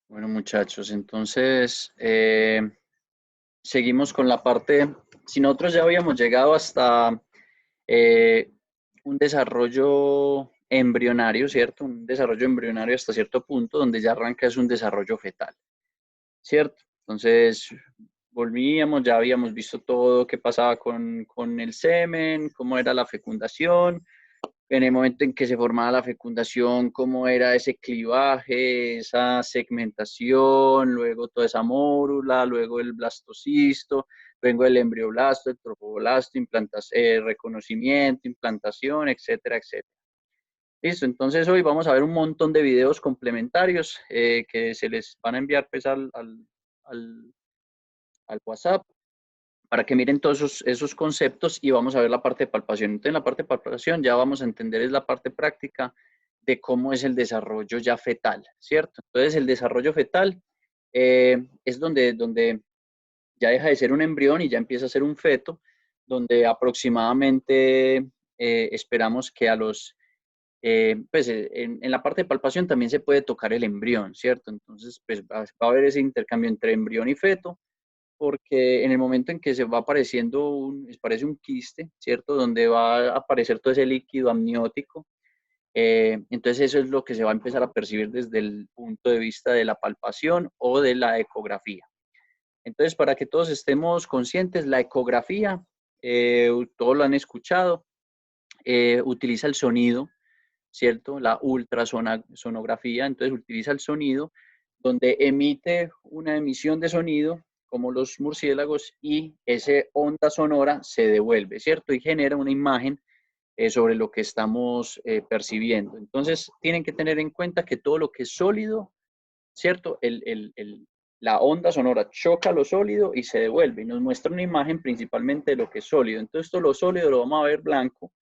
Bueno, muchachos, entonces seguimos con la parte, si nosotros ya habíamos llegado hasta eh, un desarrollo embrionario, ¿cierto? Un desarrollo embrionario hasta cierto punto, donde ya arranca es un desarrollo fetal, ¿cierto? Entonces, volvíamos, ya habíamos visto todo qué pasaba con el semen, cómo era la fecundación, en el momento en que se formaba la fecundación, cómo era ese clivaje, esa segmentación, luego toda esa mórula, luego el blastocisto, luego el embrioblasto, el trofoblasto, reconocimiento, implantación, etcétera, etcétera. Listo, entonces hoy vamos a ver un montón de videos complementarios que se les van a enviar pues al, al WhatsApp para que miren todos esos conceptos y vamos a ver la parte de palpación. Entonces, en la parte de palpación ya vamos a entender es la parte práctica de cómo es el desarrollo ya fetal, ¿cierto? Entonces, el desarrollo fetal es donde ya deja de ser un embrión y ya empieza a ser un feto, donde aproximadamente esperamos que a los, en la parte de palpación también se puede tocar el embrión, ¿cierto? Entonces, pues va a haber ese intercambio entre embrión y feto porque en el momento en que se va apareciendo parece un quiste, ¿cierto? Donde va a aparecer todo ese líquido amniótico. Entonces eso es lo que se va a empezar a percibir desde el punto de vista de la palpación o de la ecografía. Entonces, para que todos estemos conscientes, la ecografía, todos lo han escuchado, utiliza el sonido, ¿cierto? La ultrasonografía, entonces utiliza el sonido, donde emite una emisión de sonido, como los murciélagos, y esa onda sonora se devuelve, ¿cierto? Y genera una imagen sobre lo que estamos percibiendo. Entonces, tienen que tener en cuenta que todo lo que es sólido, ¿cierto? La onda sonora choca lo sólido y se devuelve y nos muestra una imagen principalmente de lo que es sólido. Entonces, todo lo sólido lo vamos a ver blanco,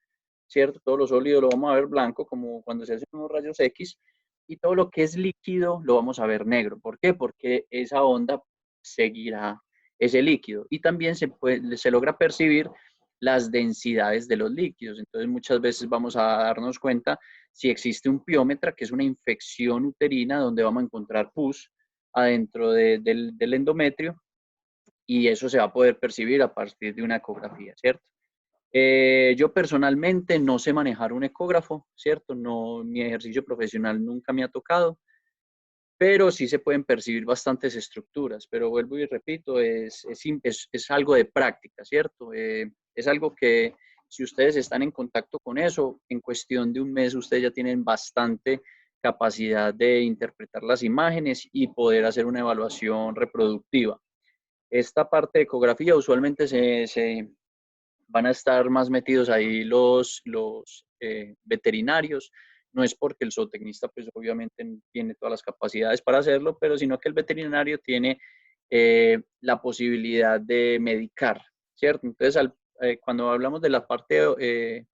¿cierto? Todo lo sólido lo vamos a ver blanco, como cuando se hacen unos rayos X, y todo lo que es líquido lo vamos a ver negro. ¿Por qué? Porque esa onda seguirá ese líquido. Y también se logra percibir las densidades de los líquidos. Entonces, muchas veces vamos a darnos cuenta si existe un piómetra, que es una infección uterina, donde vamos a encontrar pus adentro del endometrio, y eso se va a poder percibir a partir de una ecografía, ¿cierto? Yo personalmente no sé manejar un ecógrafo, ¿cierto? No, mi ejercicio profesional nunca me ha tocado, pero sí se pueden percibir bastantes estructuras, pero vuelvo y repito, es algo de práctica, ¿cierto? Es algo que si ustedes están en contacto con eso, en cuestión de un mes ustedes ya tienen bastante capacidad de interpretar las imágenes y poder hacer una evaluación reproductiva. Esta parte de ecografía usualmente van a estar más metidos ahí los veterinarios. No es porque el zootecnista, pues obviamente tiene todas las capacidades para hacerlo, pero sino que el veterinario tiene la posibilidad de medicar, ¿cierto? Entonces, cuando hablamos de la parte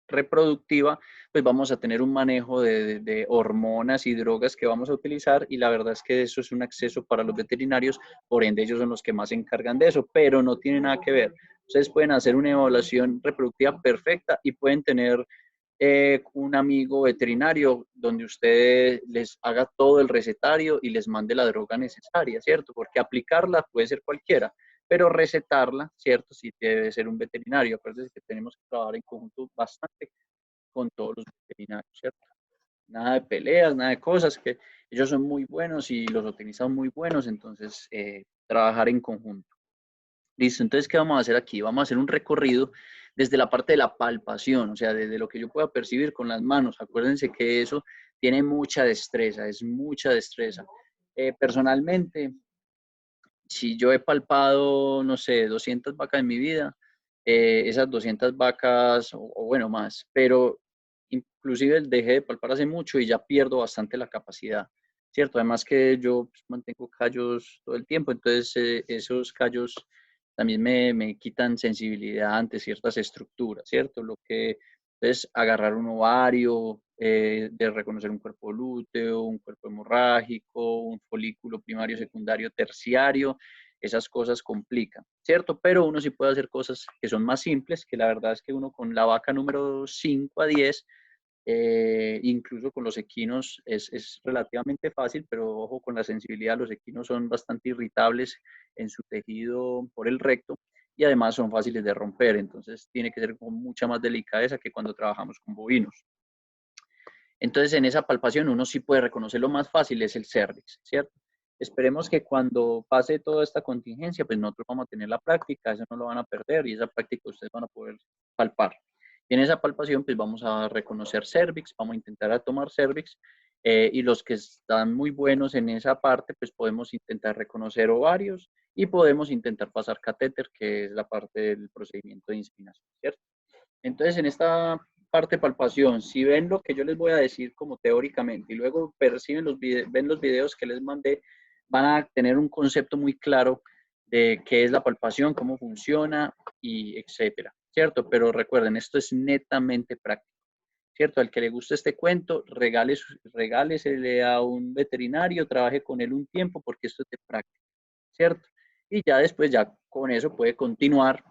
reproductiva, pues vamos a tener un manejo de hormonas y drogas que vamos a utilizar y la verdad es que eso es un acceso para los veterinarios, por ende ellos son los que más se encargan de eso, pero no tiene nada que ver. Ustedes pueden hacer una evaluación reproductiva perfecta y pueden tener un amigo veterinario donde usted les haga todo el recetario y les mande la droga necesaria, ¿cierto? Porque aplicarla puede ser cualquiera, pero recetarla, ¿cierto? Sí debe ser un veterinario. Acuérdense que tenemos que trabajar en conjunto bastante con todos los veterinarios, ¿cierto? Nada de peleas, nada de cosas, que ellos son muy buenos y los zootecnistas son muy buenos, entonces trabajar en conjunto. Listo, entonces, ¿qué vamos a hacer aquí? Vamos a hacer un recorrido desde la parte de la palpación, o sea, desde lo que yo pueda percibir con las manos. Acuérdense que eso tiene mucha destreza, es mucha destreza. Personalmente, si yo he palpado, no sé, 200 vacas en mi vida, esas 200 vacas, o bueno, más, pero inclusive dejé de palpar hace mucho y ya pierdo bastante la capacidad, ¿cierto? Además que yo pues, mantengo callos todo el tiempo, entonces esos callos también me quitan sensibilidad ante ciertas estructuras, ¿cierto? Lo que es agarrar un ovario, de reconocer un cuerpo lúteo, un cuerpo hemorrágico, un folículo primario, secundario, terciario, esas cosas complican, ¿cierto? Pero uno sí puede hacer cosas que son más simples, que la verdad es que uno con la vaca número 5 a 10 incluso con los equinos es relativamente fácil, pero ojo con la sensibilidad, los equinos son bastante irritables en su tejido por el recto y además son fáciles de romper, entonces tiene que ser con mucha más delicadeza que cuando trabajamos con bovinos. Entonces en esa palpación uno sí puede reconocer lo más fácil es el cervix, ¿cierto? Esperemos que cuando pase toda esta contingencia, pues nosotros vamos a tener la práctica, eso no lo van a perder y esa práctica ustedes van a poder palpar. Y en esa palpación, pues vamos a reconocer cervix, vamos a intentar a tomar cervix y los que están muy buenos en esa parte, pues podemos intentar reconocer ovarios y podemos intentar pasar catéter, que es la parte del procedimiento de inseminación, ¿cierto? Entonces, en esta parte de palpación, si ven lo que yo les voy a decir como teóricamente y luego perciben ven los videos que les mandé, van a tener un concepto muy claro de qué es la palpación, cómo funciona y etcétera, ¿cierto? Pero recuerden, esto es netamente práctico, ¿cierto? Al que le guste este cuento, regálesele a un veterinario, trabaje con él un tiempo porque esto es de práctica, ¿cierto? Y ya después, ya con eso puede continuar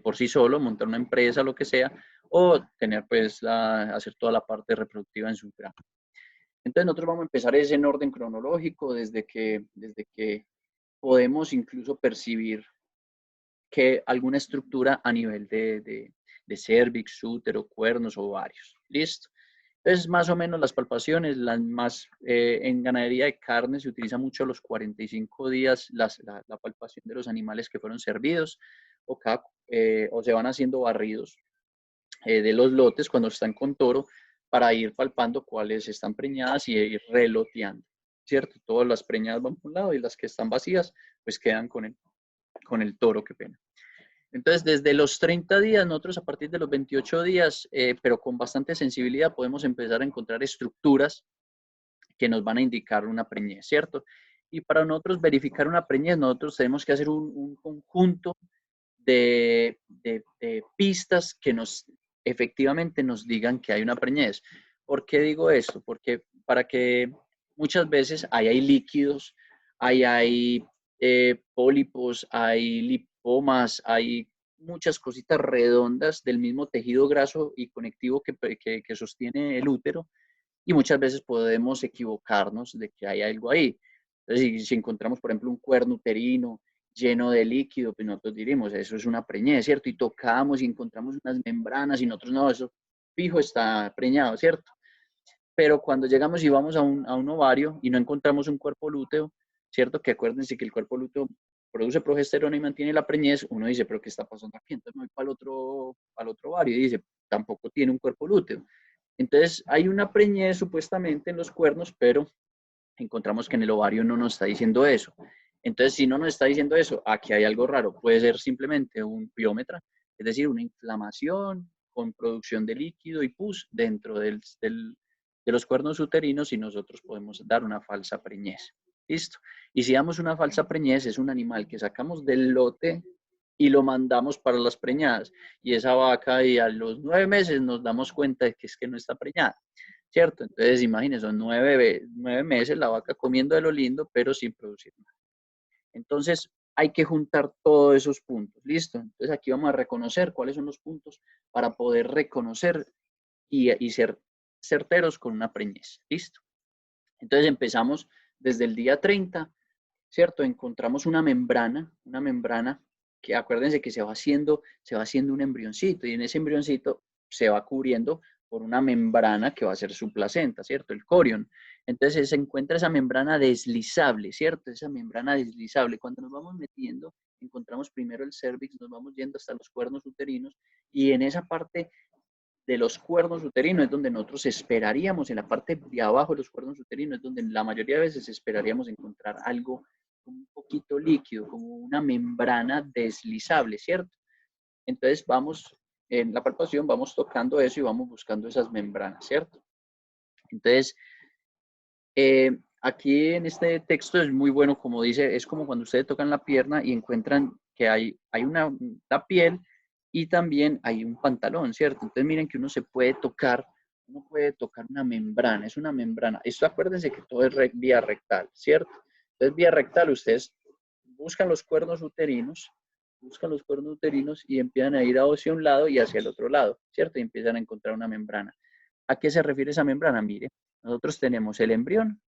por sí solo, montar una empresa, lo que sea, o tener pues hacer toda la parte reproductiva en su granja. Entonces nosotros vamos a empezar ese en orden cronológico desde que podemos incluso percibir que alguna estructura a nivel de cervix, útero, cuernos, ovarios. ¿Listo? Entonces, más o menos las palpaciones, las más en ganadería de carne se utiliza mucho a los 45 días la palpación de los animales que fueron servidos o se van haciendo barridos de los lotes cuando están con toro para ir palpando cuáles están preñadas y ir reloteando, ¿cierto? Todas las preñadas van por un lado y las que están vacías pues quedan con el toro, qué pena. Entonces, desde los 30 días, nosotros a partir de los 28 días, pero con bastante sensibilidad, podemos empezar a encontrar estructuras que nos van a indicar una preñez, ¿cierto? Y para nosotros verificar una preñez, nosotros tenemos que hacer un conjunto de pistas que efectivamente nos digan que hay una preñez. ¿Por qué digo esto? Porque para que muchas veces hay líquidos, hay pólipos, hay lipomas, hay muchas cositas redondas del mismo tejido graso y conectivo que sostiene el útero y muchas veces podemos equivocarnos de que hay algo ahí. Entonces, si encontramos, por ejemplo, un cuerno uterino lleno de líquido, pues nosotros diríamos, eso es una preñez, ¿cierto? Y tocamos y encontramos unas membranas y nosotros, no, eso fijo está preñado, ¿cierto? Pero cuando llegamos y vamos a un ovario y no encontramos un cuerpo lúteo, ¿cierto? Que acuérdense que el cuerpo lúteo produce progesterona y mantiene la preñez, uno dice, pero ¿qué está pasando aquí? Entonces me voy para el otro ovario y dice, tampoco tiene un cuerpo lúteo. Entonces hay una preñez supuestamente en los cuernos, pero encontramos que en el ovario no nos está diciendo eso. Entonces, si no nos está diciendo eso, aquí hay algo raro. Puede ser simplemente un piómetra, es decir, una inflamación con producción de líquido y pus dentro de los cuernos uterinos y nosotros podemos dar una falsa preñez. ¿Listo? Y si damos una falsa preñez, es un animal que sacamos del lote y lo mandamos para las preñadas. Y esa vaca, y a los 9 meses nos damos cuenta de que es que no está preñada. ¿Cierto? Entonces, imagínense, son 9 meses la vaca comiendo de lo lindo, pero sin producir nada. Entonces, hay que juntar todos esos puntos, ¿listo? Entonces, aquí vamos a reconocer cuáles son los puntos para poder reconocer y ser certeros con una preñez, ¿listo? Entonces, empezamos desde el día 30, ¿cierto? Encontramos una membrana que acuérdense que se va haciendo un embrioncito y en ese embrioncito se va cubriendo por una membrana que va a ser su placenta, ¿cierto? El corion. Entonces se encuentra esa membrana deslizable, ¿cierto? Esa membrana deslizable. Cuando nos vamos metiendo, encontramos primero el cervix, nos vamos yendo hasta los cuernos uterinos y en esa parte de los cuernos uterinos es donde nosotros esperaríamos, en la parte de abajo de los cuernos uterinos es donde la mayoría de veces esperaríamos encontrar algo un poquito líquido, como una membrana deslizable, ¿cierto? Entonces vamos, en la palpación vamos tocando eso y vamos buscando esas membranas, ¿cierto? Entonces, aquí en este texto es muy bueno, como dice, es como cuando ustedes tocan la pierna y encuentran que hay la piel y también hay un pantalón, ¿cierto? Entonces miren que uno puede tocar una membrana, es una membrana. Esto acuérdense que todo es vía rectal, ¿cierto? Entonces vía rectal ustedes buscan los cuernos uterinos y empiezan a ir hacia un lado y hacia el otro lado, ¿cierto? Y empiezan a encontrar una membrana. ¿A qué se refiere esa membrana? Mire, nosotros tenemos el embrión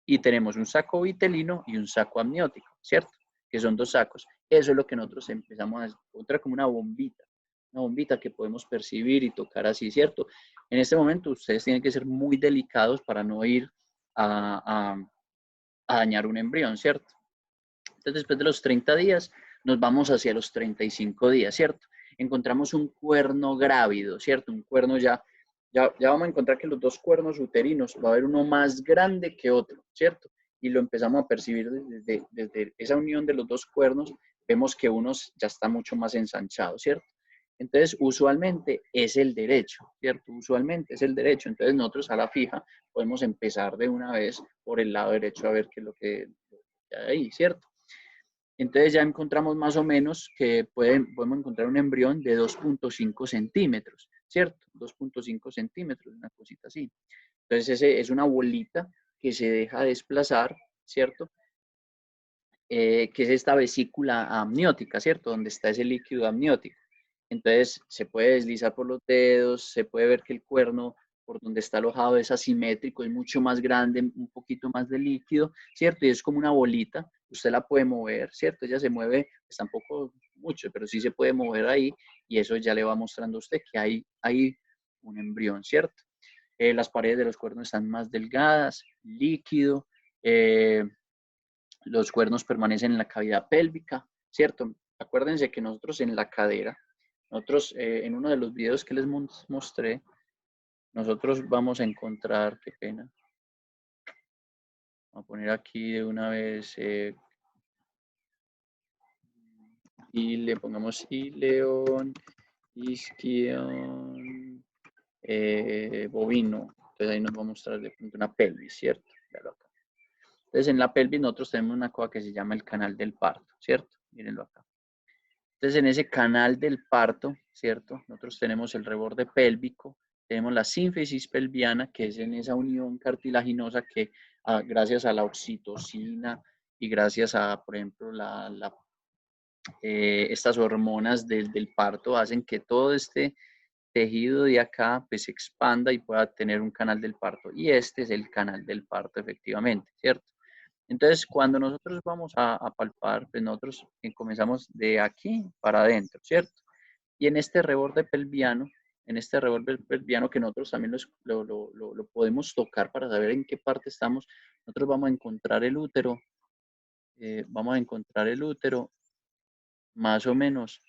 y tenemos un saco vitelino y un saco amniótico, ¿cierto? Que son dos sacos. Eso es lo que nosotros empezamos a encontrar como una bombita que podemos percibir y tocar así, ¿cierto? En este momento ustedes tienen que ser muy delicados para no ir a dañar un embrión, ¿cierto? Entonces, después de los 30 días, nos vamos hacia los 35 días, ¿cierto? Encontramos un cuerno grávido, ¿cierto? Un cuerno ya vamos a encontrar que los dos cuernos uterinos va a haber uno más grande que otro, ¿cierto? Y lo empezamos a percibir desde esa unión de los dos cuernos, vemos que uno ya está mucho más ensanchado, ¿cierto? Entonces, usualmente es el derecho, ¿cierto? Usualmente es el derecho. Entonces, nosotros a la fija podemos empezar de una vez por el lado derecho a ver qué es lo que hay ahí, ¿cierto? Entonces ya encontramos más o menos que podemos encontrar un embrión de 2.5 centímetros, ¿cierto? 2.5 centímetros, una cosita así. Entonces ese es una bolita que se deja desplazar, ¿cierto? Que es esta vesícula amniótica, ¿cierto? Donde está ese líquido amniótico. Entonces se puede deslizar por los dedos, se puede ver que el cuerno por donde está alojado es asimétrico, es mucho más grande, un poquito más de líquido, ¿cierto? Y es como una bolita, usted la puede mover, ¿cierto? Ella se mueve, pues tampoco mucho, pero sí se puede mover ahí y eso ya le va mostrando a usted que hay un embrión, ¿cierto? Las paredes de los cuernos están más delgadas, líquido, los cuernos permanecen en la cavidad pélvica, ¿cierto? Acuérdense que nosotros en la cadera, nosotros en uno de los videos que les mostré, nosotros vamos a encontrar, qué pena, vamos a poner aquí de una vez y le pongamos ileón, isquion, bovino. Entonces ahí nos va a mostrar de pronto una pelvis, ¿cierto? Acá. Entonces en la pelvis nosotros tenemos una cosa que se llama el canal del parto, ¿cierto? Mírenlo acá. Entonces, en ese canal del parto, ¿cierto? Nosotros tenemos el reborde pélvico, tenemos la sínfisis pelviana, que es en esa unión cartilaginosa que gracias a la oxitocina y gracias a, por ejemplo, estas hormonas del parto hacen que todo este tejido de acá pues se expanda y pueda tener un canal del parto. Y este es el canal del parto, efectivamente, ¿cierto? Entonces, cuando nosotros vamos a palpar, pues nosotros comenzamos de aquí para adentro, ¿cierto? Y en este reborde pelviano que nosotros también lo podemos tocar para saber en qué parte estamos, nosotros vamos a encontrar el útero, más o menos,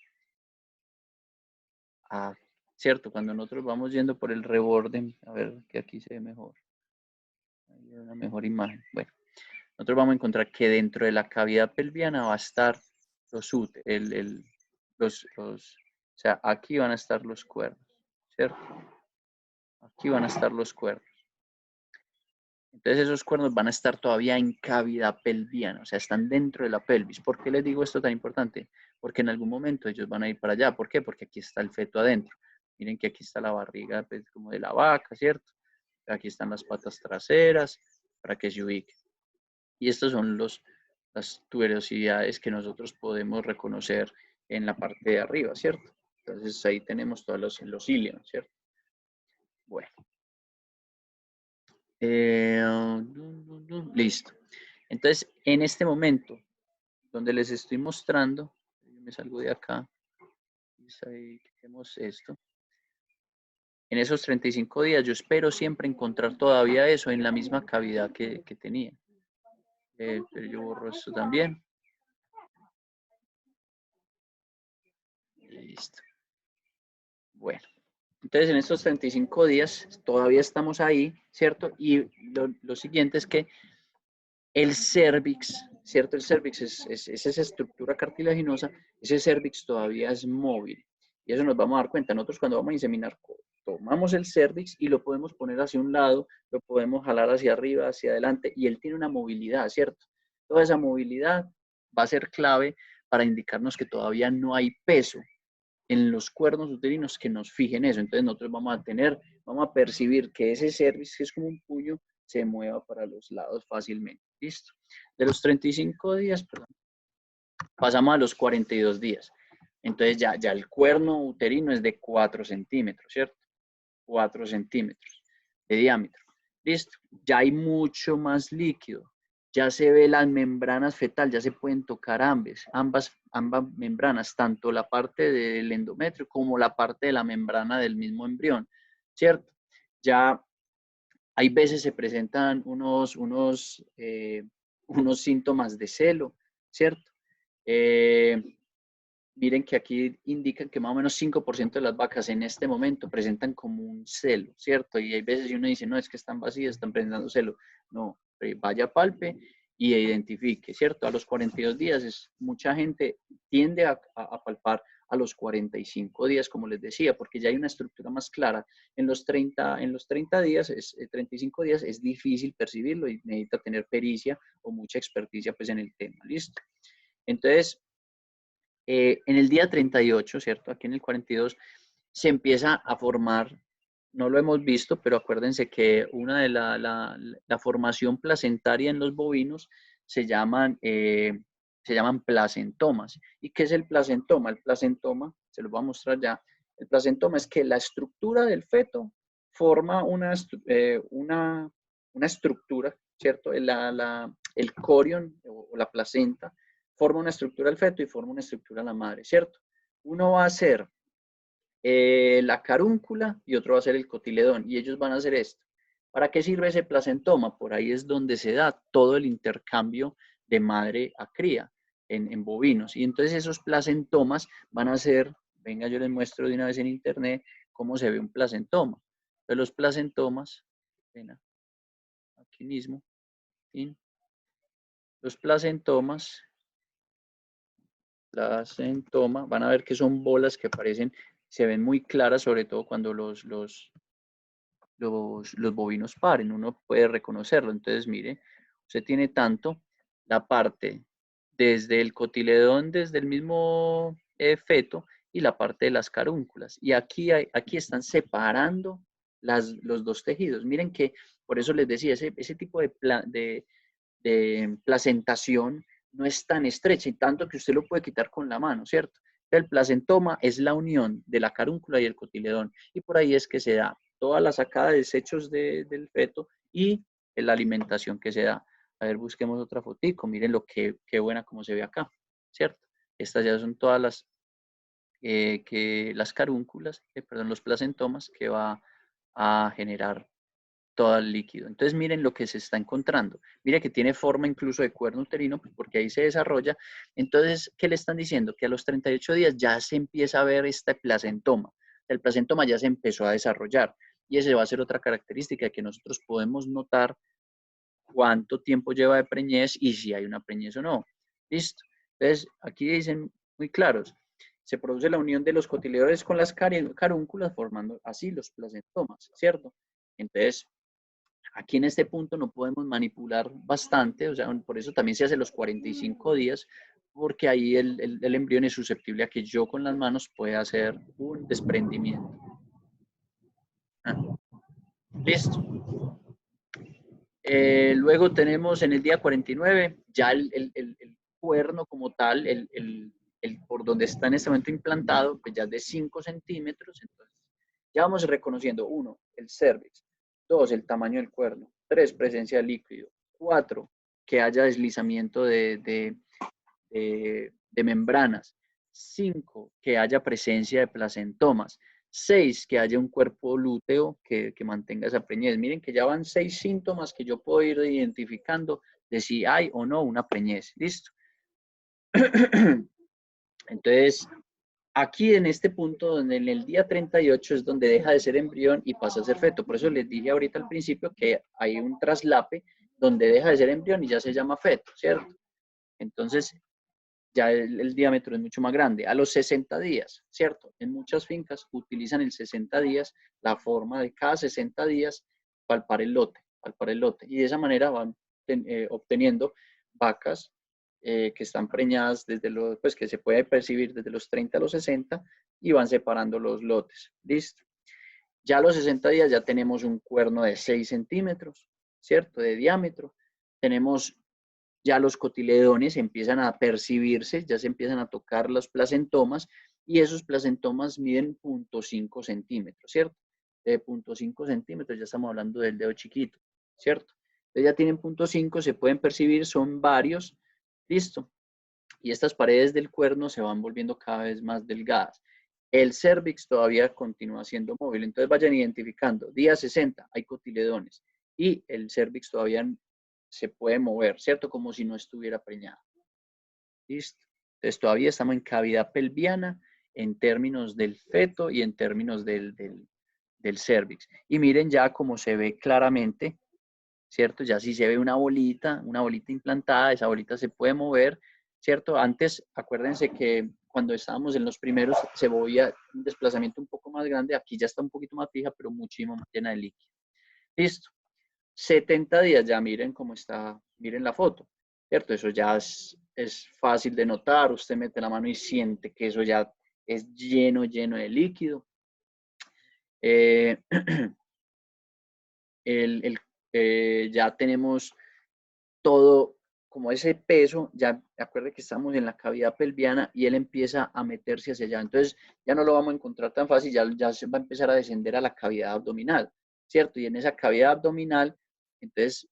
¿cierto? Cuando nosotros vamos yendo por el reborde, a ver que aquí se ve mejor, hay una mejor imagen, bueno. Nosotros vamos a encontrar que dentro de la cavidad pelviana va a estar los úteros, o sea, aquí van a estar los cuernos, ¿cierto? Aquí van a estar los cuernos. Entonces esos cuernos van a estar todavía en cavidad pelviana, o sea, están dentro de la pelvis. ¿Por qué les digo esto tan importante? Porque en algún momento ellos van a ir para allá. ¿Por qué? Porque aquí está el feto adentro. Miren que aquí está la barriga pues, como de la vaca, ¿cierto? Aquí están las patas traseras para que se ubique. Y estas son las tuberosidades que nosotros podemos reconocer en la parte de arriba, ¿cierto? Entonces ahí tenemos todos los íleos, ¿cierto? Bueno. Listo. Entonces, en este momento, donde les estoy mostrando, yo me salgo de acá, y quitemos esto. En esos 35 días, yo espero siempre encontrar todavía eso en la misma cavidad que tenía. Pero yo borro esto también. Listo. Bueno. Entonces, en estos 35 días todavía estamos ahí, ¿cierto? Y lo siguiente es que el cervix, ¿cierto? El cervix es esa estructura cartilaginosa, ese cervix todavía es móvil. Y eso nos vamos a dar cuenta. Nosotros cuando vamos a inseminar, tomamos el cervix y lo podemos poner hacia un lado, lo podemos jalar hacia arriba, hacia adelante, y él tiene una movilidad, ¿cierto? Toda esa movilidad va a ser clave para indicarnos que todavía no hay peso en los cuernos uterinos que nos fijen eso. Entonces nosotros vamos a percibir que ese cervix, que es como un puño, se mueva para los lados fácilmente. Listo. De los 35 días, perdón, pasamos a los 42 días. Entonces ya el cuerno uterino es de 4 centímetros, ¿cierto? 4 centímetros. de diámetro. Listo, ya hay mucho más líquido. Ya se ve las membranas fetal, ya se pueden tocar ambas membranas, tanto la parte del endometrio como la parte de la membrana del mismo embrión, ¿cierto? Ya hay veces se presentan unos síntomas de celo, ¿cierto? Miren que aquí indican que más o menos 5% de las vacas en este momento presentan como un celo, ¿cierto? Y hay veces uno dice, no, es que están vacías, están presentando celo. No, vaya palpe y identifique, ¿cierto? A los 42 días mucha gente tiende a palpar a los 45 días, como les decía, porque ya hay una estructura más clara. En los 30 días, 35 días, es difícil percibirlo y necesita tener pericia o mucha experticia pues, en el tema, ¿listo? Entonces, en el día 38, ¿cierto? Aquí en el 42 se empieza a formar, no lo hemos visto, pero acuérdense que una de la formación placentaria en los bovinos se llaman placentomas. ¿Y qué es el placentoma? El placentoma, se lo voy a mostrar ya, el placentoma es que la estructura del feto forma una estructura, ¿cierto? El corion o la placenta forma una estructura al feto y forma una estructura a la madre, ¿cierto? Uno va a ser la carúncula y otro va a ser el cotiledón y ellos van a hacer esto. ¿Para qué sirve ese placentoma? Por ahí es donde se da todo el intercambio de madre a cría en bovinos. Y entonces esos placentomas van a ser, venga, yo les muestro de una vez en internet cómo se ve un placentoma. Entonces los placentomas, ven aquí mismo, los placentomas van a ver que son bolas que parecen, se ven muy claras, sobre todo cuando los bovinos paren, uno puede reconocerlo. Entonces, mire, usted tiene tanto la parte desde el cotiledón, desde el mismo feto, y la parte de las carúnculas. Y aquí están separando los dos tejidos. Miren que, por eso les decía, ese tipo de placentación no es tan estrecha y tanto que usted lo puede quitar con la mano, ¿cierto? El placentoma es la unión de la carúncula y el cotiledón y por ahí es que se da toda la sacada de desechos del feto y la alimentación que se da. A ver, busquemos otra fotico, miren qué buena como se ve acá, ¿cierto? Estas ya son todas las carúnculas, perdón, los placentomas que va a generar todo el líquido. Entonces miren lo que se está encontrando. Mire que tiene forma incluso de cuerno uterino, pues, porque ahí se desarrolla. Entonces, ¿qué le están diciendo? Que a los 38 días ya se empieza a ver este placentoma. El placentoma ya se empezó a desarrollar. Y esa va a ser otra característica que nosotros podemos notar cuánto tiempo lleva de preñez y si hay una preñez o no. Listo. Entonces, aquí dicen muy claros, se produce la unión de los cotiledones con las carúnculas formando así los placentomas, ¿cierto? Entonces, aquí en este punto no podemos manipular bastante, o sea, por eso también se hace los 45 días, porque ahí el embrión es susceptible a que yo con las manos pueda hacer un desprendimiento. Ah, listo. Luego tenemos en el día 49 ya el cuerno como tal, por donde está en este momento implantado, pues ya es de 5 centímetros. Entonces, ya vamos reconociendo, 1, el cervix, 2, el tamaño del cuerno, 3, presencia de líquido, 4, que haya deslizamiento de membranas, 5, que haya presencia de placentomas, 6, que haya un cuerpo lúteo que mantenga esa preñez. Miren que ya van 6 síntomas que yo puedo ir identificando de si hay o no una preñez. ¿Listo? Entonces, aquí en este punto, donde en el día 38 es donde deja de ser embrión y pasa a ser feto. Por eso les dije ahorita al principio que hay un traslape donde deja de ser embrión y ya se llama feto, ¿cierto? Entonces, ya el diámetro es mucho más grande. A los 60 días, ¿cierto? En muchas fincas utilizan el 60 días, la forma de cada 60 días palpar el lote. Y de esa manera van obteniendo vacas que están preñadas pues que se puede percibir desde los 30 a los 60 y van separando los lotes. ¿Listo? Ya a los 60 días ya tenemos un cuerno de 6 centímetros, ¿cierto? De diámetro. Tenemos ya los cotiledones empiezan a percibirse, ya se empiezan a tocar los placentomas y esos placentomas miden 0.5 centímetros, ¿cierto? de 0.5 centímetros, ya estamos hablando del dedo chiquito, ¿cierto? Entonces ya tienen 0.5, se pueden percibir, son varios, listo. Y estas paredes del cuerno se van volviendo cada vez más delgadas. El cérvix todavía continúa siendo móvil, entonces vayan identificando, día 60 hay cotiledones y el cérvix todavía se puede mover, ¿cierto? Como si no estuviera preñado. ¿Listo? Entonces todavía estamos en cavidad pelviana en términos del feto y en términos del cérvix. Y miren ya cómo se ve claramente, ¿cierto? Ya si se ve una bolita implantada, esa bolita se puede mover, ¿cierto? Antes, acuérdense que cuando estábamos en los primeros se movía un desplazamiento un poco más grande, aquí ya está un poquito más fija, pero muchísimo más llena de líquido. Listo. 70 días, ya miren cómo está, miren la foto, ¿cierto? Eso ya es fácil de notar, usted mete la mano y siente que eso ya es lleno de líquido. Ya tenemos todo, como ese peso, ya acuerde que estamos en la cavidad pelviana y él empieza a meterse hacia allá. Entonces ya no lo vamos a encontrar tan fácil, ya se va a empezar a descender a la cavidad abdominal, ¿cierto? Y en esa cavidad abdominal, entonces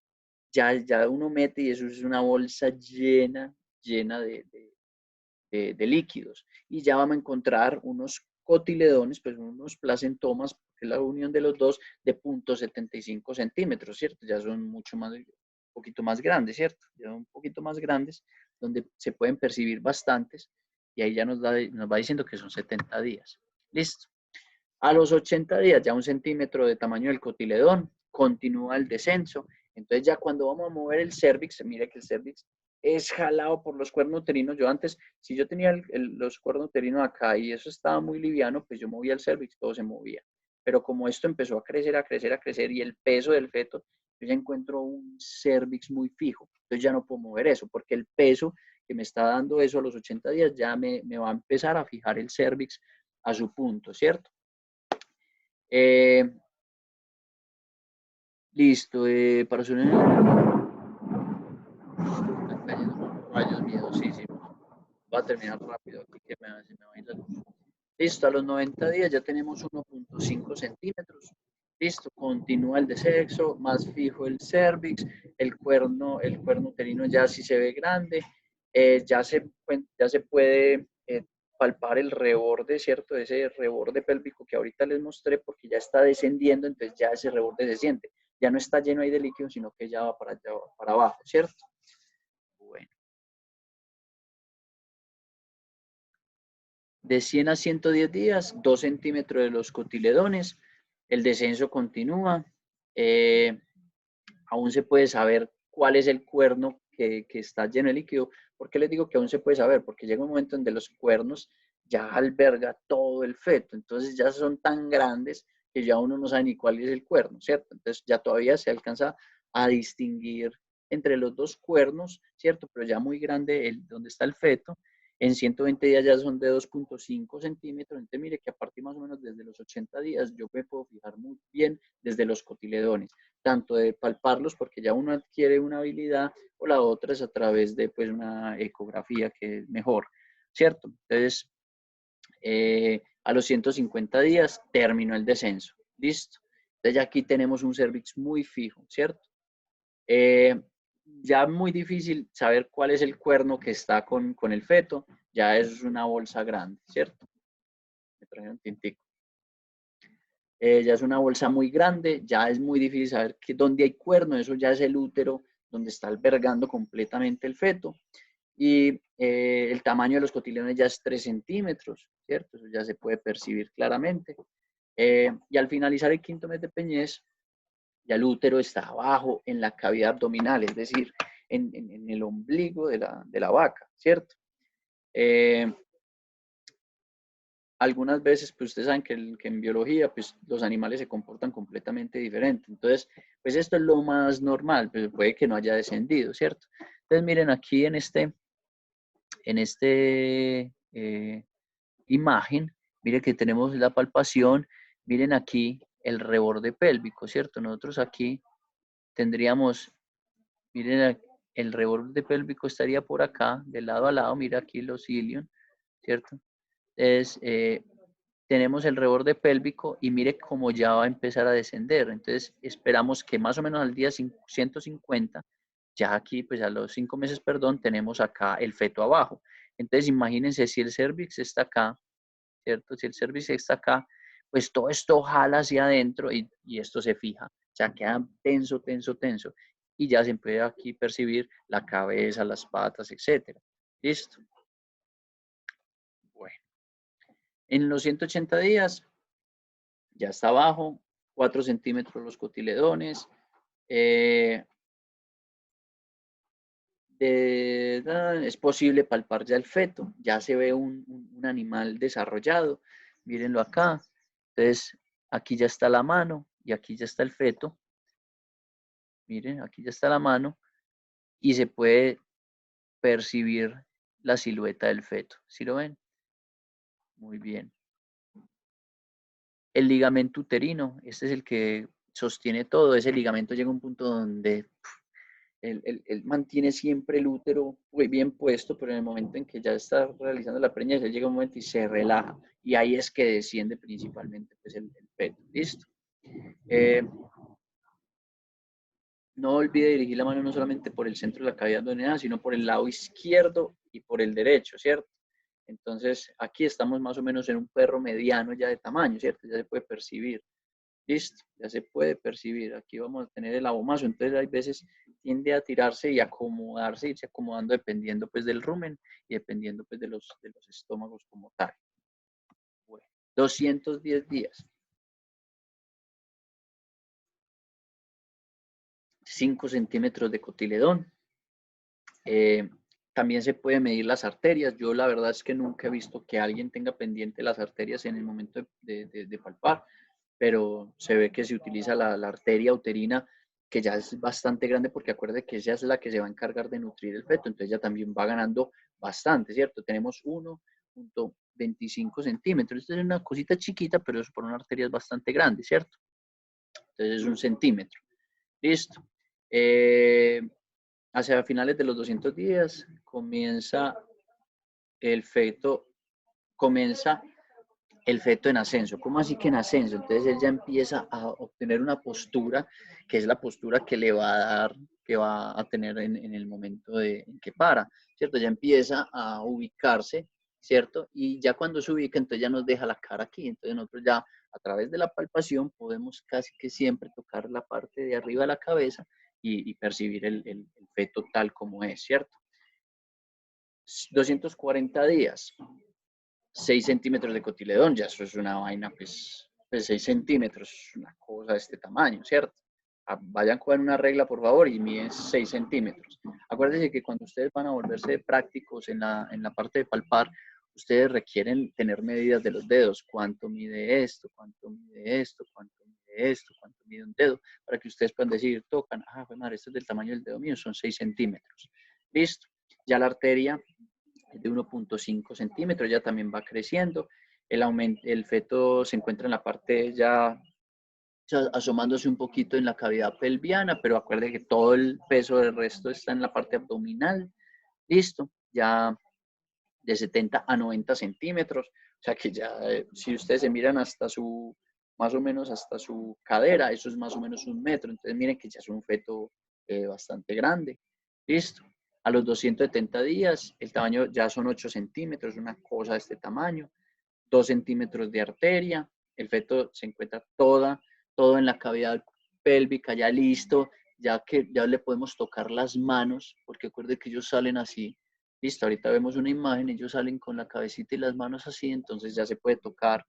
ya uno mete y eso es una bolsa llena de líquidos. Y ya vamos a encontrar unos cotiledones, pues unos placentomas, que es la unión de los dos, de 0.75 centímetros, ¿cierto? Ya son mucho más, un poquito más grandes, ¿cierto? Ya son un poquito más grandes, donde se pueden percibir bastantes, y ahí ya nos va diciendo que son 70 días. Listo. A los 80 días, ya 1 centímetro de tamaño del cotiledón, continúa el descenso. Entonces ya cuando vamos a mover el cérvix, mire que el cérvix es jalado por los cuernos uterinos. Yo antes, si yo tenía los cuernos uterinos acá y eso estaba muy liviano, pues yo movía el cérvix, todo se movía. Pero como esto empezó a crecer y el peso del feto, yo ya encuentro un cérvix muy fijo. Entonces ya no puedo mover eso, porque el peso que me está dando eso a los 80 días ya me va a empezar a fijar el cérvix a su punto, ¿cierto? Listo, para su... Están cayendo unos rayos miedosísimos. Va a terminar rápido aquí que se me va a ir la luz. Listo, a los 90 días ya tenemos 1.5 centímetros. Listo, continúa el descenso, más fijo el cérvix, el cuerno uterino ya sí se ve grande, ya se puede palpar el reborde, ¿cierto? Ese reborde pélvico que ahorita les mostré porque ya está descendiendo, entonces ya ese reborde se siente. Ya no está lleno ahí de líquido, sino que ya va para abajo, ¿cierto? Bueno. De 100 a 110 días, 2 centímetros de los cotiledones, el descenso continúa, aún se puede saber cuál es el cuerno que está lleno de líquido. ¿Por qué les digo que aún se puede saber? Porque llega un momento en que los cuernos ya alberga todo el feto, entonces ya son tan grandes que ya uno no sabe ni cuál es el cuerno, ¿cierto? Entonces ya todavía se alcanza a distinguir entre los dos cuernos, ¿cierto? Pero ya muy grande donde está el feto. En 120 días ya son de 2.5 centímetros. Entonces, mire que a partir más o menos desde los 80 días yo me puedo fijar muy bien desde los cotiledones, tanto de palparlos porque ya uno adquiere una habilidad o la otra es a través de pues una ecografía que es mejor, ¿cierto? Entonces, a los 150 días terminó el descenso, ¿listo? Entonces ya aquí tenemos un cérvix muy fijo, ¿cierto? Ya muy difícil saber cuál es el cuerno que está con el feto, ya es una bolsa grande, ¿cierto? Me traje un tintico. Ya es una bolsa muy grande, ya es muy difícil saber dónde hay cuerno, eso ya es el útero donde está albergando completamente el feto. Y el tamaño de los cotiledones ya es 3 centímetros, ¿cierto? Eso ya se puede percibir claramente. Y al finalizar el quinto mes de peñez, ya el útero está abajo en la cavidad abdominal, es decir, en el ombligo de la vaca, ¿cierto? Algunas veces, pues ustedes saben que en biología, pues los animales se comportan completamente diferente. Entonces, pues esto es lo más normal, pero puede que no haya descendido, ¿cierto? Entonces, miren aquí en este imagen, miren que tenemos la palpación, miren aquí el reborde pélvico, ¿cierto? Nosotros aquí tendríamos, miren, el reborde pélvico estaría por acá, de lado a lado, mira aquí los ilion, ¿cierto? Es, tenemos el reborde pélvico y mire cómo ya va a empezar a descender. Entonces esperamos que más o menos al día 150, ya aquí pues a los 5 meses, perdón, tenemos acá el feto abajo. Entonces imagínense si el cervix está acá, ¿cierto? Si el cervix está acá, pues todo esto jala hacia adentro y esto se fija. O sea, queda tenso, tenso, tenso. Y ya se puede aquí percibir la cabeza, las patas, etcétera. ¿Listo? Bueno. En los 180 días ya está abajo, 4 centímetros los cotiledones. Es posible palpar ya el feto, ya se ve un animal desarrollado. Mírenlo acá. Entonces, aquí ya está la mano y aquí ya está el feto. Miren, aquí ya está la mano y se puede percibir la silueta del feto. ¿Sí lo ven? Muy bien. El ligamento uterino, este es el que sostiene todo. Ese ligamento llega a un punto donde él mantiene siempre el útero bien puesto, pero en el momento en que ya está realizando la preñez, él llega un momento y se relaja. Y ahí es que desciende principalmente pues, el feto. ¿Listo? No olvide dirigir la mano no solamente por el centro de la cavidad abdominal, sino por el lado izquierdo y por el derecho, ¿cierto? Entonces, aquí estamos más o menos en un perro mediano ya de tamaño, ¿cierto? Ya se puede percibir. Listo, ya se puede percibir. Aquí vamos a tener el abomazo. Entonces, hay veces tiende a tirarse y acomodarse, irse acomodando dependiendo pues del rumen y dependiendo pues de los estómagos como tal. Bueno, 210 días. 5 centímetros de cotiledón. También se puede medir las arterias. Yo la verdad es que nunca he visto que alguien tenga pendiente las arterias en el momento de palpar, pero se ve que se utiliza la arteria uterina, que ya es bastante grande, porque acuerde que ella es la que se va a encargar de nutrir el feto, entonces ya también va ganando bastante, ¿cierto? Tenemos 1,25 centímetros. Esto es una cosita chiquita, pero es por una arteria es bastante grande, ¿cierto? Entonces es 1 centímetro. Listo. Hacia finales de los 200 días comienza el feto, comienza el feto en ascenso. ¿Cómo así que en ascenso? Entonces él ya empieza a obtener una postura, que es la postura que le va a dar, que va a tener en el momento en que para, ¿cierto? Ya empieza a ubicarse, ¿cierto? Y ya cuando se ubica, entonces ya nos deja la cara aquí. Entonces nosotros ya a través de la palpación podemos casi que siempre tocar la parte de arriba de la cabeza y percibir el feto tal como es, ¿cierto? 240 días. 6 centímetros de cotiledón, ya eso es una vaina, pues 6 centímetros, una cosa de este tamaño, ¿cierto? Vayan con una regla, por favor, y miden 6 centímetros. Acuérdense que cuando ustedes van a volverse prácticos en la parte de palpar, ustedes requieren tener medidas de los dedos. ¿Cuánto mide esto? ¿Cuánto mide esto? ¿Cuánto mide esto? ¿Cuánto mide un dedo? Para que ustedes puedan decir, tocan, pues madre, esto es del tamaño del dedo mío, son 6 centímetros. Listo. Ya la arteria de 1,5 centímetros, ya también va creciendo. El feto se encuentra en la parte ya asomándose un poquito en la cavidad pelviana, pero acuerde que todo el peso del resto está en la parte abdominal. Listo, ya de 70 a 90 centímetros. O sea que ya, si ustedes se miran más o menos hasta su cadera, eso es más o menos 1 metro. Entonces miren que ya es un feto bastante grande. Listo. A los 270 días, el tamaño ya son 8 centímetros, una cosa de este tamaño. 2 centímetros de arteria. El feto se encuentra todo en la cavidad pélvica, ya listo, ya que ya le podemos tocar las manos, porque acuerde que ellos salen así. Listo, ahorita vemos una imagen, ellos salen con la cabecita y las manos así, entonces ya se puede tocar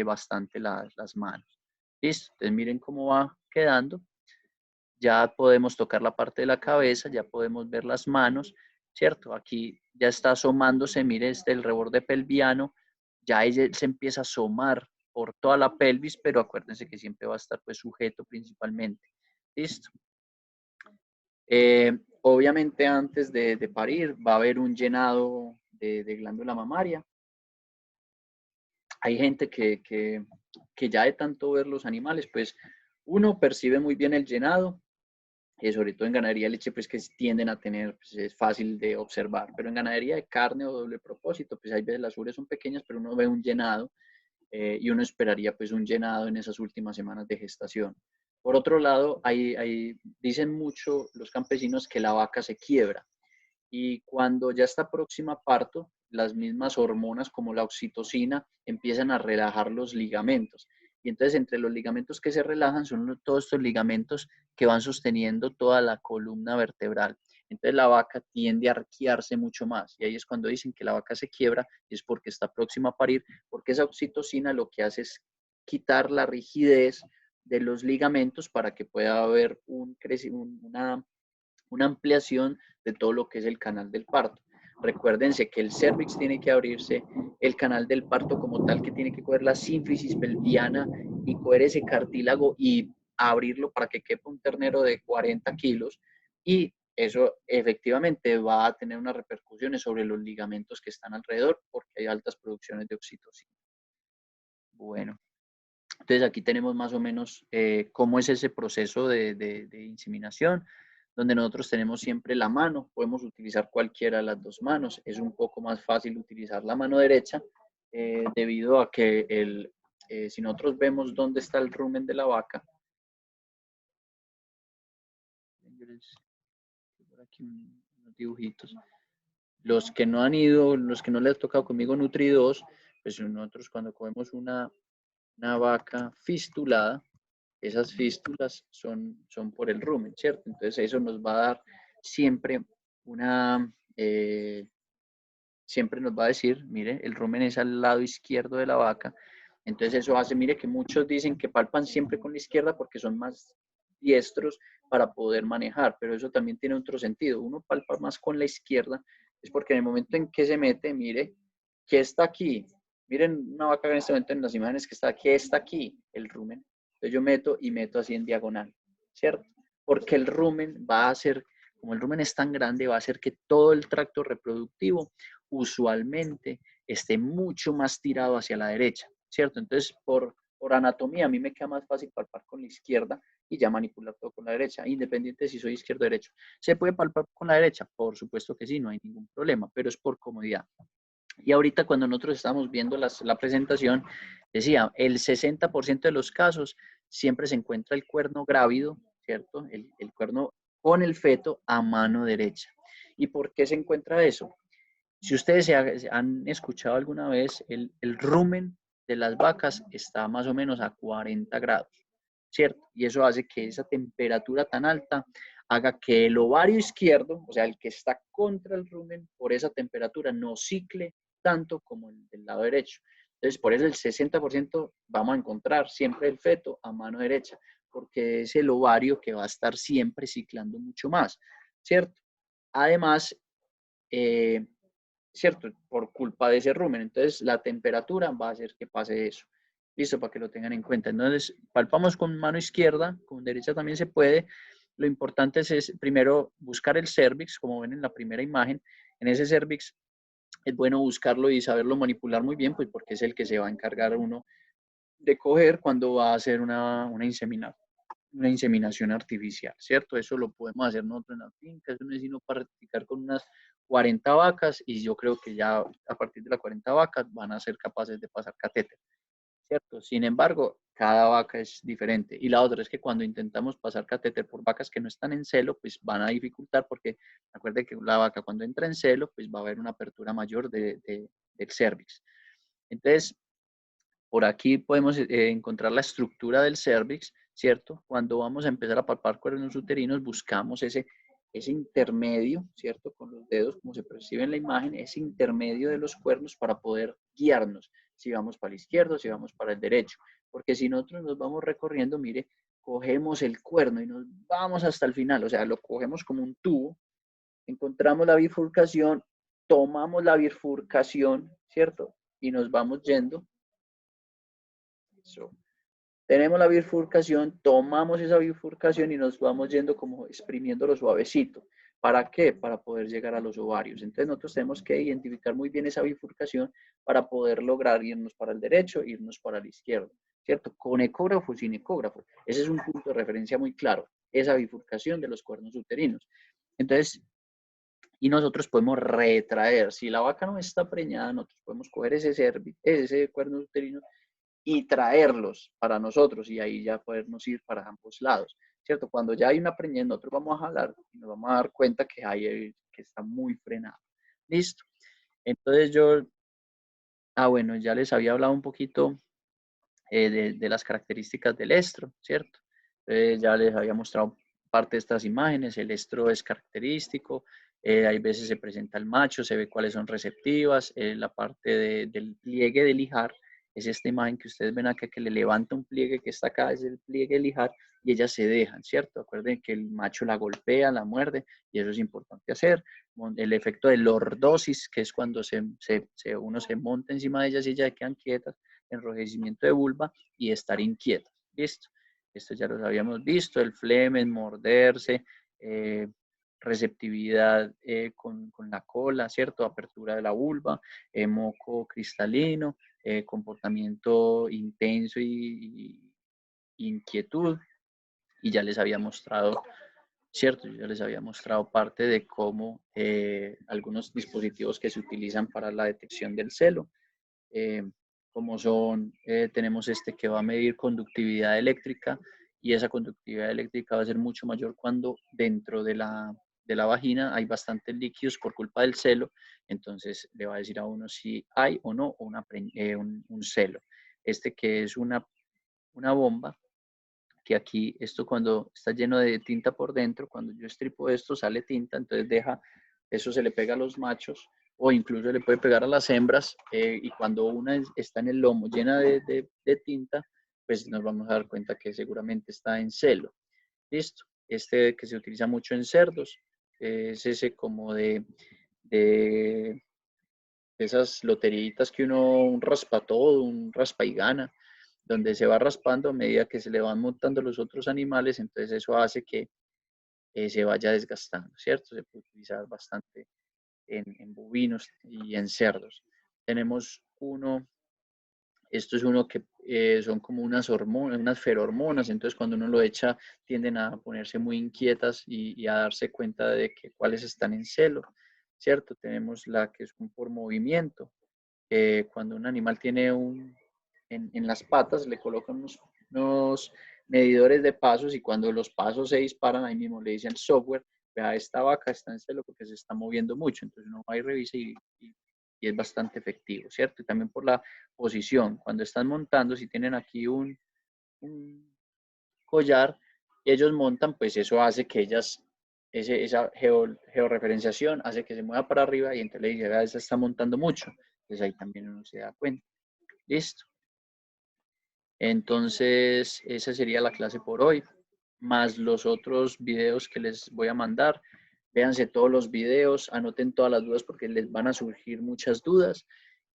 bastante las manos. Listo, entonces miren cómo va quedando. Ya podemos tocar la parte de la cabeza, ya podemos ver las manos, ¿cierto? Aquí ya está asomándose, mire, el reborde pelviano, ya ella se empieza a asomar por toda la pelvis, pero acuérdense que siempre va a estar pues sujeto principalmente. ¿Listo? Obviamente antes de parir va a haber un llenado de glándula mamaria. Hay gente que ya de tanto ver los animales, pues uno percibe muy bien el llenado, sobre todo en ganadería de leche, pues que tienden a tener, pues es fácil de observar, pero en ganadería de carne o doble propósito, pues hay veces las ubres son pequeñas, pero uno ve un llenado. y uno esperaría pues un llenado en esas últimas semanas de gestación. Por otro lado, dicen mucho los campesinos que la vaca se quiebra y cuando ya está próxima a parto, las mismas hormonas como la oxitocina empiezan a relajar los ligamentos. Y entonces entre los ligamentos que se relajan son todos estos ligamentos que van sosteniendo toda la columna vertebral. Entonces la vaca tiende a arquearse mucho más. Y ahí es cuando dicen que la vaca se quiebra, y es porque está próxima a parir, porque esa oxitocina lo que hace es quitar la rigidez de los ligamentos para que pueda haber una ampliación de todo lo que es el canal del parto. Recuérdense que el cervix tiene que abrirse, el canal del parto como tal que tiene que coger la sínfisis pelviana y coger ese cartílago y abrirlo para que quepa un ternero de 40 kilos y eso efectivamente va a tener unas repercusiones sobre los ligamentos que están alrededor porque hay altas producciones de oxitocina. Bueno, entonces aquí tenemos más o menos cómo es ese proceso de inseminación, donde nosotros tenemos siempre la mano, podemos utilizar cualquiera de las dos manos, es un poco más fácil utilizar la mano derecha debido a que si nosotros vemos dónde está el rumen de la vaca, por aquí unos dibujitos, los que no han ido, los que no les ha tocado conmigo Nutri2, pues nosotros cuando comemos una vaca fistulada, esas fístulas son por el rumen, ¿cierto? Entonces eso nos va a dar siempre siempre nos va a decir, mire, el rumen es al lado izquierdo de la vaca. Entonces eso hace, mire, que muchos dicen que palpan siempre con la izquierda porque son más diestros para poder manejar, pero eso también tiene otro sentido. Uno palpa más con la izquierda, es porque en el momento en que se mete, mire, ¿qué está aquí? Miren una vaca en este momento en las imágenes que está aquí, está aquí el rumen. Entonces yo meto y meto así en diagonal, ¿cierto? Porque el rumen va a hacer, como el rumen es tan grande, va a hacer que todo el tracto reproductivo usualmente esté mucho más tirado hacia la derecha, ¿cierto? Entonces, por anatomía, a mí me queda más fácil palpar con la izquierda y ya manipular todo con la derecha, independiente de si soy izquierdo o derecho. ¿Se puede palpar con la derecha? Por supuesto que sí, no hay ningún problema, pero es por comodidad. Y ahorita cuando nosotros estamos viendo la presentación, decía, el 60% de los casos siempre se encuentra el cuerno grávido, ¿cierto? El cuerno con el feto a mano derecha. ¿Y por qué se encuentra eso? Si ustedes han escuchado alguna vez, el rumen de las vacas está más o menos a 40 grados, ¿cierto? Y eso hace que esa temperatura tan alta haga que el ovario izquierdo, o sea, el que está contra el rumen, por esa temperatura no cicle tanto como el del lado derecho. Entonces, por eso el 60% vamos a encontrar siempre el feto a mano derecha, porque es el ovario que va a estar siempre ciclando mucho más, ¿cierto? Además, eh, ¿cierto? Por culpa de ese rumen. Entonces, la temperatura va a hacer que pase eso. Listo, para que lo tengan en cuenta. Entonces, palpamos con mano izquierda, con derecha también se puede. Lo importante es primero buscar el cervix, como ven en la primera imagen. En ese cervix es bueno buscarlo y saberlo manipular muy bien, pues porque es el que se va a encargar uno de coger cuando va a hacer una inseminación artificial, ¿cierto? Eso lo podemos hacer nosotros en la finca, eso no es sino para rectificar con unas 40 vacas y yo creo que ya a partir de las 40 vacas van a ser capaces de pasar catéter, ¿cierto? Sin embargo, cada vaca es diferente. Y la otra es que cuando intentamos pasar catéter por vacas que no están en celo, pues van a dificultar porque acuérdense que la vaca cuando entra en celo, pues va a haber una apertura mayor del cervix. Entonces, por aquí podemos encontrar la estructura del cervix, ¿cierto? Cuando vamos a empezar a palpar cuernos uterinos, buscamos ese intermedio, ¿cierto? Con los dedos, como se percibe en la imagen, ese intermedio de los cuernos para poder guiarnos, si vamos para el izquierdo, si vamos para el derecho. Porque si nosotros nos vamos recorriendo, mire, cogemos el cuerno y nos vamos hasta el final, o sea, lo cogemos como un tubo, encontramos la bifurcación, tomamos la bifurcación, ¿cierto? Y nos vamos yendo. Eso. Tenemos la bifurcación, tomamos esa bifurcación y nos vamos yendo como exprimiéndolo suavecito. ¿Para qué? Para poder llegar a los ovarios. Entonces nosotros tenemos que identificar muy bien esa bifurcación para poder lograr irnos para el derecho, irnos para el izquierdo, ¿cierto? Con ecógrafo, sin ecógrafo. Ese es un punto de referencia muy claro, esa bifurcación de los cuernos uterinos. Entonces, y nosotros podemos retraer. Si la vaca no está preñada, nosotros podemos coger ese cuerno uterino y traerlos para nosotros y ahí ya podernos ir para ambos lados, ¿cierto? Cuando ya hay una preñez, nosotros vamos a jalar y nos vamos a dar cuenta que, que está muy frenado. ¿Listo? Entonces bueno, ya les había hablado un poquito de las características del estro, ¿cierto? Ya les había mostrado parte de estas imágenes, el estro es característico, hay veces se presenta el macho, se ve cuáles son receptivas, la parte del pliegue de lijar, es esta imagen que ustedes ven acá que le levanta un pliegue que está acá, es el pliegue de lijar, y ellas se dejan, ¿cierto? Acuerden que el macho la golpea, la muerde, y eso es importante hacer. El efecto de lordosis, que es cuando uno se monta encima de ellas y ellas quedan quietas, enrojecimiento de vulva y estar inquietas. ¿Listo? Esto ya lo habíamos visto, el flemen, morderse, receptividad con la cola, ¿cierto? Apertura de la vulva, moco cristalino, comportamiento intenso y inquietud. Y ya les había mostrado, ¿cierto? Yo ya les había mostrado parte de cómo algunos dispositivos que se utilizan para la detección del celo, eh, como son, tenemos este que va a medir conductividad eléctrica y esa conductividad eléctrica va a ser mucho mayor cuando dentro de la vagina hay bastantes líquidos por culpa del celo, entonces le va a decir a uno si hay o no un celo. Este que es una bomba, que aquí esto cuando está lleno de tinta por dentro, cuando yo estripo esto sale tinta, entonces eso se le pega a los machos o incluso le puede pegar a las hembras y cuando una está en el lomo llena de tinta, pues nos vamos a dar cuenta que seguramente está en celo. Listo. Este que se utiliza mucho en cerdos, es ese como de esas loteritas que un raspa todo, un raspa y gana, donde se va raspando a medida que se le van montando los otros animales, entonces eso hace que se vaya desgastando, ¿cierto? Se puede utilizar bastante en bovinos y en cerdos. Tenemos esto es uno que son como unas hormonas, unas ferormonas, entonces cuando uno lo echa tienden a ponerse muy inquietas y a darse cuenta de que cuáles están en celo, ¿cierto? Tenemos la que es por movimiento, cuando un animal tiene en las patas le colocan unos medidores de pasos y cuando los pasos se disparan, ahí mismo le dicen software, vea, esta vaca está en celo porque se está moviendo mucho, entonces uno va y revisa y es bastante efectivo, ¿cierto? Y también por la posición, cuando están montando, si tienen aquí un collar, ellos montan, pues eso hace que esa georreferenciación hace que se mueva para arriba y entonces le dice, vea, esa está montando mucho, entonces ahí también uno se da cuenta. Listo. Entonces, esa sería la clase por hoy, más los otros videos que les voy a mandar. Véanse todos los videos, anoten todas las dudas porque les van a surgir muchas dudas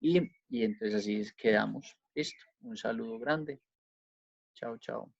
y entonces así quedamos. Listo. Un saludo grande. Chao, chao.